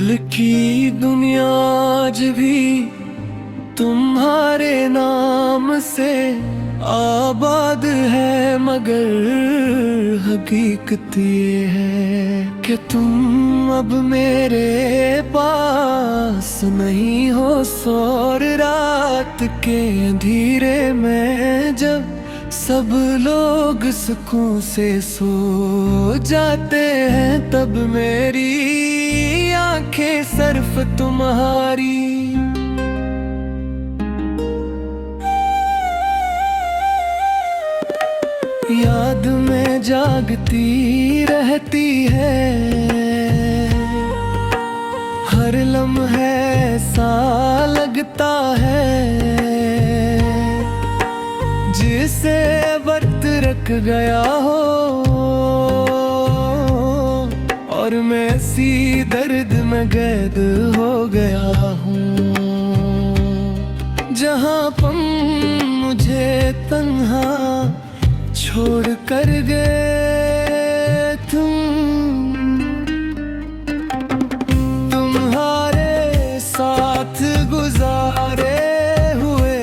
दिल की दुनिया आज भी तुम्हारे नाम से आबाद है, मगर हकीकत ये है कि तुम अब मेरे पास नहीं हो। और रात के अंधेरे में जब सब लोग सुकून से सो जाते हैं, तब मेरी आंखें सिर्फ तुम्हारी याद में जागती रहती है। हर लम्हे ऐसा लगता है जिसे वक्त रख गया हो, और मैं इसी दर्द में कैद हो गया हूँ। जहाँ तुम मुझे तन्हा छोड़ कर गए, तुम्हारे साथ गुजारे हुए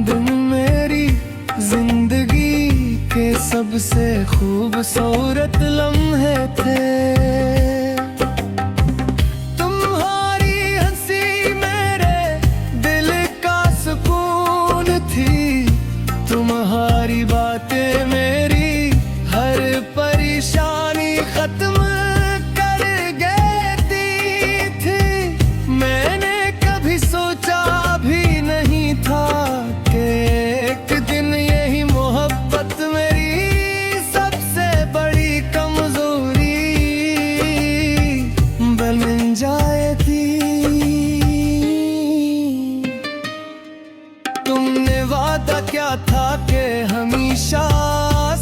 दिन मेरी जिंदगी के सबसे खूबसूरत लम्हे थे। तुम्हारी हंसी मेरे दिल का सुकून थी, तुम्हारी बातें मेरी हर परेशानी खत्म कर देती थी। मैंने कभी सोचा भी नहीं था कि एक दिन यही मोहब्बत मेरी सबसे बड़ी कमजोरी बन जाएगी। तुमने वादा क्या था कि हमेशा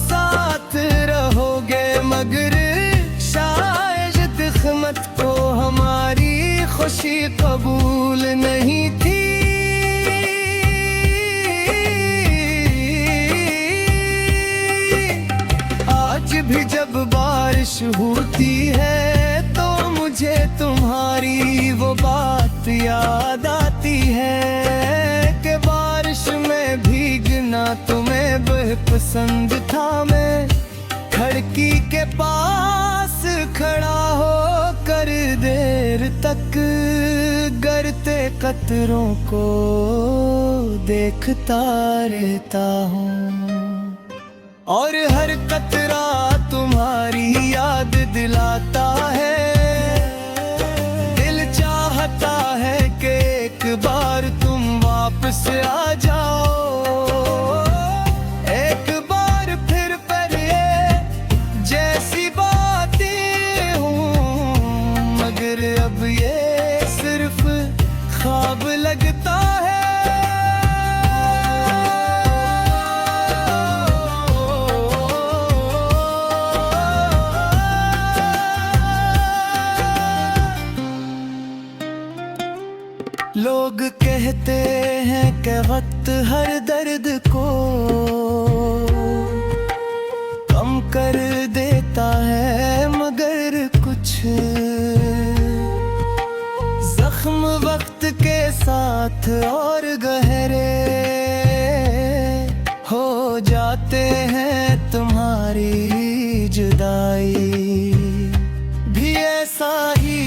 साथ रहोगे, मगर शायद किस्मत को हमारी खुशी कबूल नहीं थी। आज भी जब बारिश होती है तो मुझे तुम्हारी वो बात याद आती है कि बारिश में भीगना तुम्हें बेपसंद था। मैं खिड़की के पास खड़ा हो कर देर तक गिरते कतरों को देखता रहता हूँ, और हर कतरा तुम्हारी याद दिलाता है। दिल चाहता है कि एक बार तुम वापस आ जाओ, एक बार फिर पर ये जैसी बातें हूँ, मगर अब ये सिर्फ ख्वाब लगता है। लोग कहते हैं कि वक्त हर दर्द को कम कर देता है, मगर कुछ जख्म वक्त के साथ और गहरे हो जाते हैं। तुम्हारी जुदाई भी ऐसा ही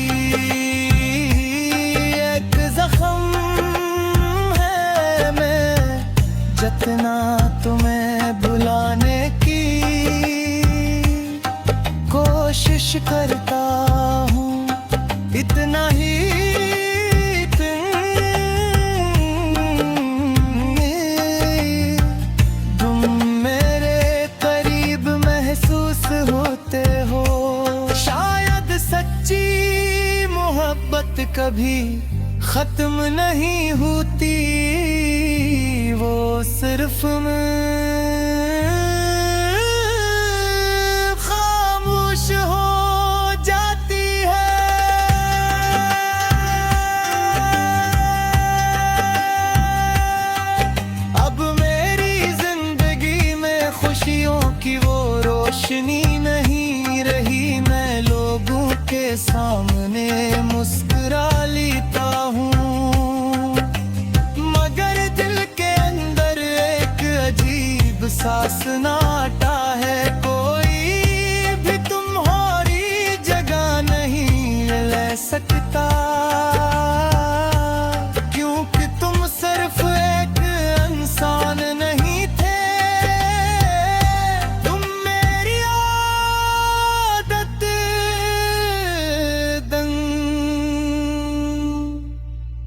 जितना तुम्हें भुलाने की कोशिश करता हूँ, इतना ही तुम मेरे करीब महसूस होते हो। शायद सच्ची मोहब्बत कभी खत्म नहीं होती, वो सिर्फ खामोश हो जाती है। अब मेरी जिंदगी में खुशियों की वो रोशनी नहीं रही, मैं लोगों के सामने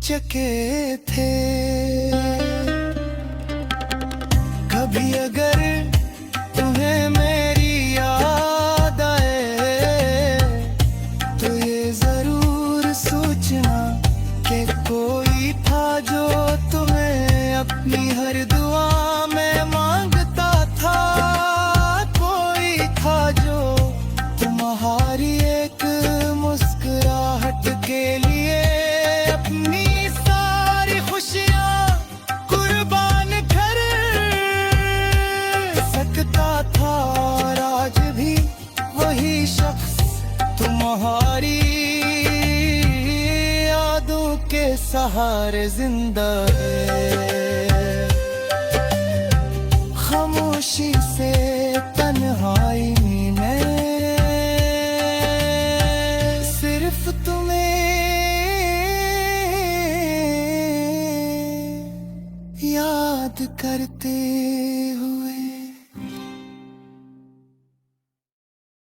चके थे। कभी अगर तुम्हें मेरी याद आए तो ये जरूर सोचना कि कोई था जो तुम्हें अपनी हर दुआ में मांगता था। कोई था जो तुम्हारी एक मुस्कुराहट के लिए अपनी सारी खुशियां कुर्बान कर सकता था। और आज भी वही शख्स तुम्हारी यादों के सहारे जिंदा है। खामोशी से तन्हाई में सिर्फ तुम्हें याद करते हो।